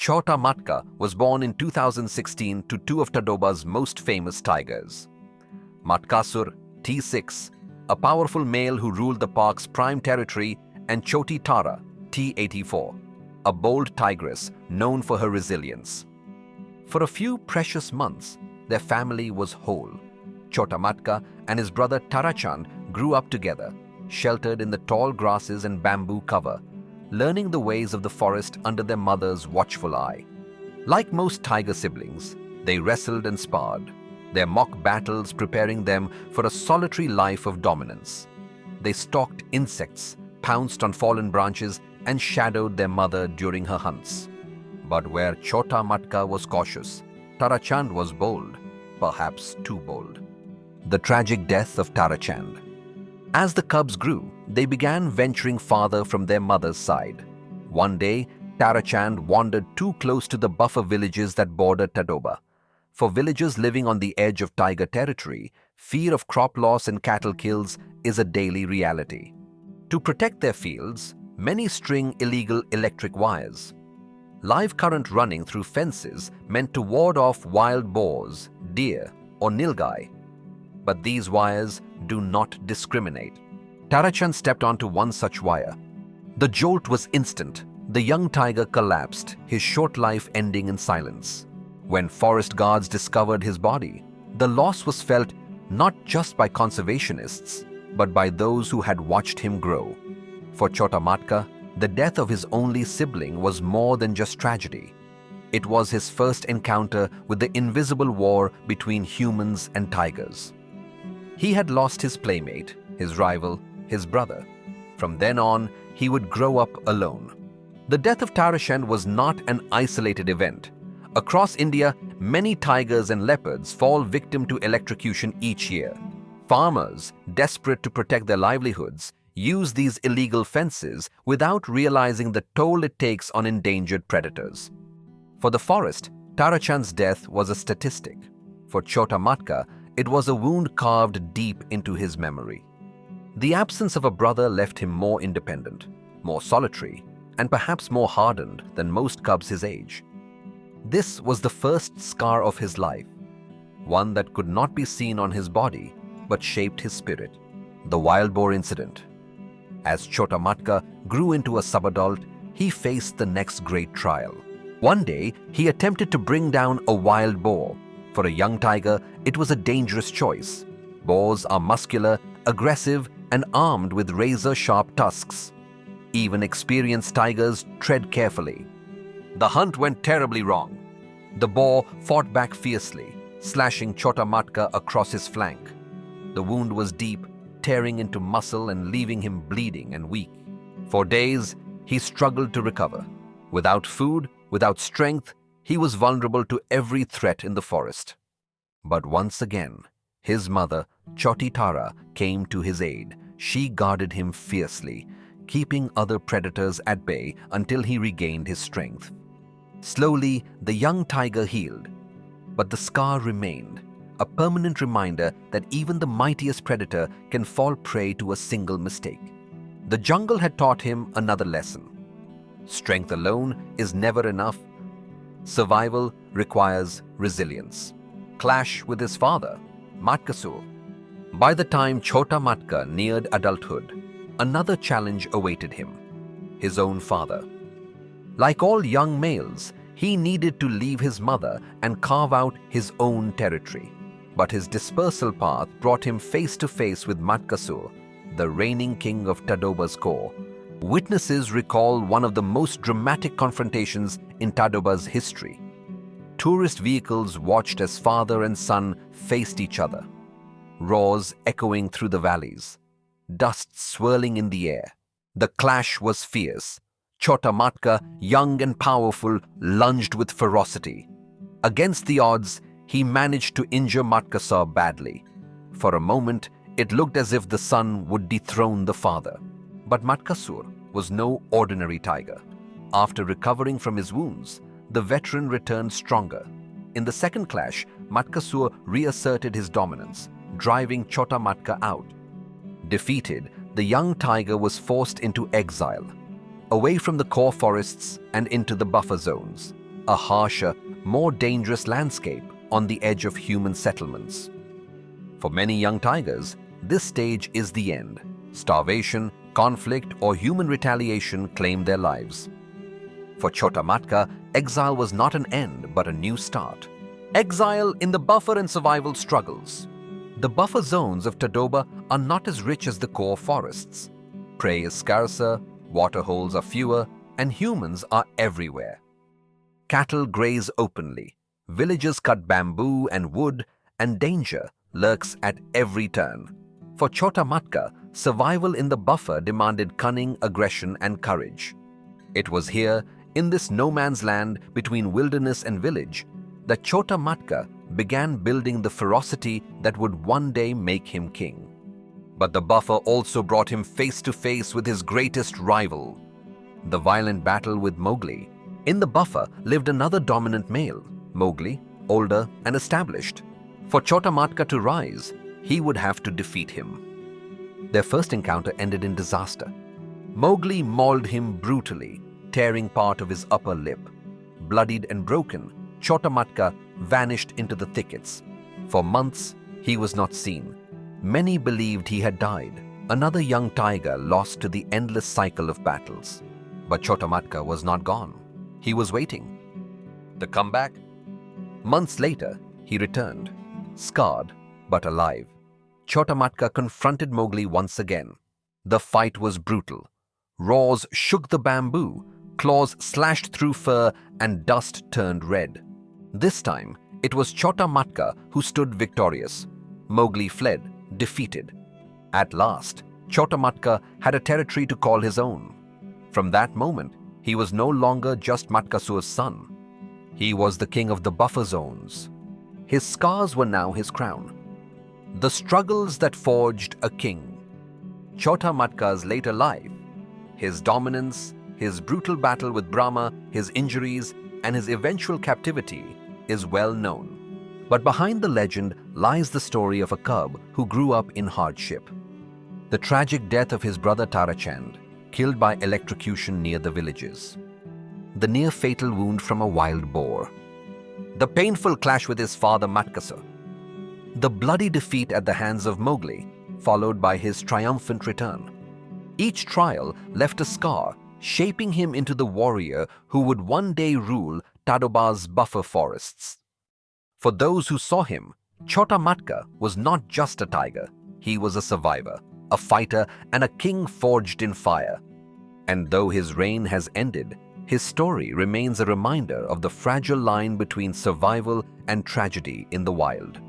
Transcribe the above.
Chhota Matka was born in 2016 to two of Tadoba's most famous tigers. Matkasur, T6, a powerful male who ruled the park's prime territory, and Choti Tara, T84, a bold tigress known for her resilience. For a few precious months, their family was whole. Chhota Matka and his brother Tarachand grew up together, sheltered in the tall grasses and bamboo cover, learning the ways of the forest under their mother's watchful eye. Like most tiger siblings, they wrestled and sparred, their mock battles preparing them for a solitary life of dominance. They stalked insects, pounced on fallen branches, and shadowed their mother during her hunts. But where Chhota Matka was cautious, Tarachand was bold, perhaps too bold. The tragic death of Tarachand. As the cubs grew, they began venturing farther from their mother's side. One day, Tarachand wandered too close to the buffer villages that bordered Tadoba. For villagers living on the edge of tiger territory, fear of crop loss and cattle kills is a daily reality. To protect their fields, many string illegal electric wires. Live current running through fences meant to ward off wild boars, deer, or nilgai. But these wires do not discriminate. Tarachand stepped onto one such wire. The jolt was instant. The young tiger collapsed, his short life ending in silence. When forest guards discovered his body, the loss was felt not just by conservationists, but by those who had watched him grow. For Chhota Matka, the death of his only sibling was more than just tragedy. It was his first encounter with the invisible war between humans and tigers. He had lost his playmate, his rival, his brother. From then on, he would grow up alone. The death of Tarachand was not an isolated event. Across India, many tigers and leopards fall victim to electrocution each year. Farmers, desperate to protect their livelihoods, use these illegal fences without realizing the toll it takes on endangered predators. For the forest, Tarachand's death was a statistic. For Chhota Matka, it was a wound carved deep into his memory. The absence of a brother left him more independent, more solitary, and perhaps more hardened than most cubs his age. This was the first scar of his life, one that could not be seen on his body but shaped his spirit, the wild boar incident. As Chhota Matka grew into a subadult, he faced the next great trial. One day, he attempted to bring down a wild boar. For a young tiger, it was a dangerous choice. Boars are muscular, aggressive, and armed with razor-sharp tusks. Even experienced tigers tread carefully. The hunt went terribly wrong. The boar fought back fiercely, slashing Chhota Matka across his flank. The wound was deep, tearing into muscle and leaving him bleeding and weak. For days, he struggled to recover. Without food, without strength, he was vulnerable to every threat in the forest. But once again, his mother, Choti Tara, came to his aid. She guarded him fiercely, keeping other predators at bay until he regained his strength. Slowly, the young tiger healed, but the scar remained, a permanent reminder that even the mightiest predator can fall prey to a single mistake. The jungle had taught him another lesson. Strength alone is never enough. Survival requires resilience. Clash with his father, Matkasur. By the time Chhota Matka neared adulthood, another challenge awaited him, his own father. Like all young males, he needed to leave his mother and carve out his own territory. But his dispersal path brought him face to face with Matkasur, the reigning king of Tadoba's core. Witnesses recall one of the most dramatic confrontations in Tadoba's history. Tourist vehicles watched as father and son faced each other, roars echoing through the valleys, dust swirling in the air. The clash was fierce. Chhota Matka, young and powerful, lunged with ferocity. Against the odds, he managed to injure Matkasur badly. For a moment, it looked as if the son would dethrone the father. But Matkasur was no ordinary tiger. After recovering from his wounds, the veteran returned stronger. In the second clash, Matkasur reasserted his dominance, driving Chhota Matka out. Defeated, the young tiger was forced into exile, away from the core forests and into the buffer zones. a harsher, more dangerous landscape on the edge of human settlements. For many young tigers, this stage is the end. Starvation, conflict, or human retaliation claim their lives. For Chhota Matka, exile was not an end but a new start. Exile in the buffer and survival struggles. The buffer zones of Tadoba are not as rich as the core forests. Prey is scarcer, water holes are fewer, and humans are everywhere. Cattle graze openly, villages cut bamboo and wood, and danger lurks at every turn. For Chhota Matka, survival in the buffer demanded cunning, aggression, and courage. It was here, in this no-man's land between wilderness and village, that Chhota Matka began building the ferocity that would one day make him king. But the buffer also brought him face to face with his greatest rival, the violent battle with Mowgli. In the buffer lived another dominant male, Mowgli, older and established. For Chhota Matka to rise, he would have to defeat him. Their first encounter ended in disaster. Mowgli mauled him brutally, tearing part of his upper lip. Bloodied and broken, Chhota Matka vanished into the thickets. For months, he was not seen. Many believed he had died, another young tiger lost to the endless cycle of battles. But Chhota Matka was not gone. He was waiting. The comeback? Months later, he returned, scarred but alive. Chhota Matka confronted Mowgli once again. The fight was brutal. Roars shook the bamboo, claws slashed through fur, and dust turned red. This time, it was Chhota Matka who stood victorious. Mowgli fled, defeated. At last, Chhota Matka had a territory to call his own. From that moment, he was no longer just Matkasur's son. He was the king of the buffer zones. His scars were now his crown. The struggles that forged a king. Chhota Matka's later life, his dominance, his brutal battle with Brahma, his injuries, and his eventual captivity is well known. But behind the legend lies the story of a cub who grew up in hardship. The tragic death of his brother Tarachand, killed by electrocution near the villages. The near-fatal wound from a wild boar. The painful clash with his father Matkasur. The bloody defeat at the hands of Mowgli, followed by his triumphant return. Each trial left a scar, shaping him into the warrior who would one day rule Tadoba's buffer forests. For those who saw him, Chhota Matka was not just a tiger. He was a survivor, a fighter, and a king forged in fire. And though his reign has ended, his story remains a reminder of the fragile line between survival and tragedy in the wild.